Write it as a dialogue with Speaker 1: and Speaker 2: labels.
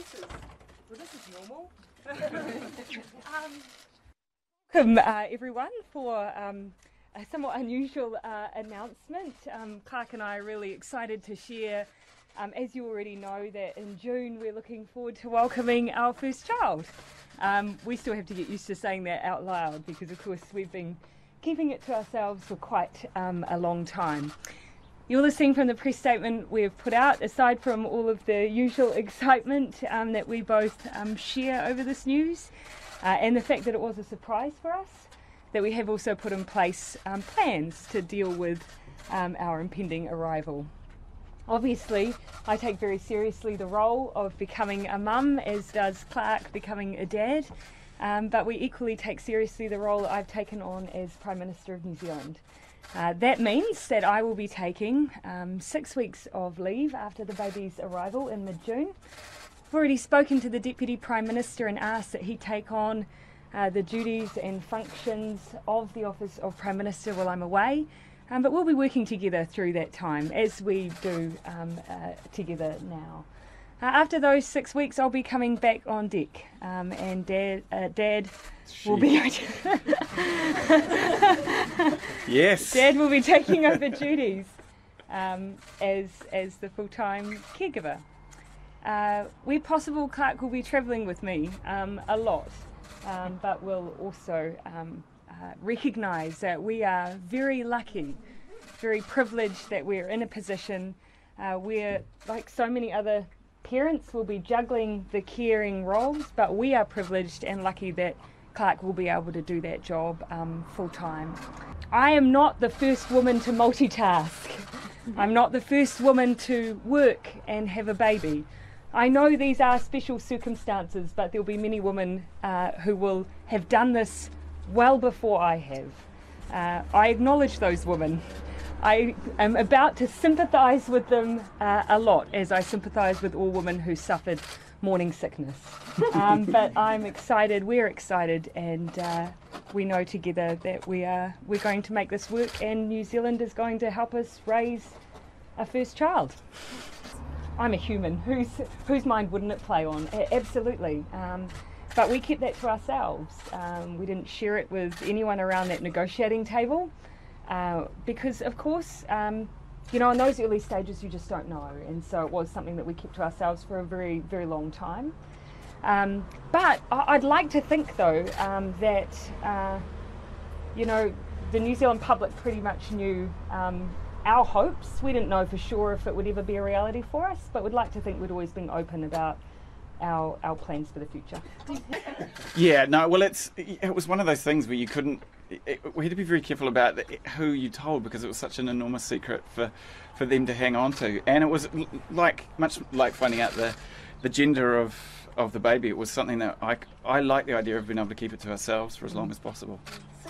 Speaker 1: This is normal. Welcome everyone for a somewhat unusual announcement. Clarke and I are really excited to share, as you already know, that in June we're looking forward to welcoming our first child. We still have to get used to saying that out loud because of course we've been keeping it to ourselves for quite a long time. You'll have seen from the press statement we've put out, aside from all of the usual excitement that we both share over this news, and the fact that it was a surprise for us, that we have also put in place plans to deal with our impending arrival. Obviously, I take very seriously the role of becoming a mum, as does Clarke becoming a dad, but we equally take seriously the role I've taken on as Prime Minister of New Zealand. That means that I will be taking 6 weeks of leave after the baby's arrival in mid-June. I've already spoken to the Deputy Prime Minister and asked that he take on the duties and functions of the Office of Prime Minister while I'm away, but we'll be working together through that time, as we do together now. After those 6 weeks, I'll be coming back on deck, and Dad will be
Speaker 2: Yes.
Speaker 1: Dad will be taking over duties as the full-time caregiver. Where possible, Clarke will be travelling with me a lot, but we'll also recognise that we are very lucky, very privileged that we're in a position where, like so many other parents, will be juggling the caring roles, but we are privileged and lucky that Clarke will be able to do that job full time. I am not the first woman to multitask. I'm not the first woman to work and have a baby. I know these are special circumstances, but there'll be many women who will have done this well before I have. I acknowledge those women. I am about to sympathise with them a lot, as I sympathise with all women who suffered morning sickness. But I'm excited, we're excited, and we know together that we're going to make this work, and New Zealand is going to help us raise a first child. I'm a human. Whose mind wouldn't it play on? Absolutely. But we kept that to ourselves. We didn't share it with anyone around that negotiating table. Because of course, you know, in those early stages you just don't know, and so it was something that we kept to ourselves for a very, very long time. But I'd like to think though that, you know, the New Zealand public pretty much knew our hopes. We didn't know for sure if it would ever be a reality for us, but we'd like to think we'd always been open about our plans for the future.
Speaker 2: Yeah, no, well, it was one of those things where you couldn't. We had to be very careful about who you told, because it was such an enormous secret for them to hang on to, and it was much like finding out the gender of the baby. It was something that I like the idea of being able to keep it to ourselves for as long as possible.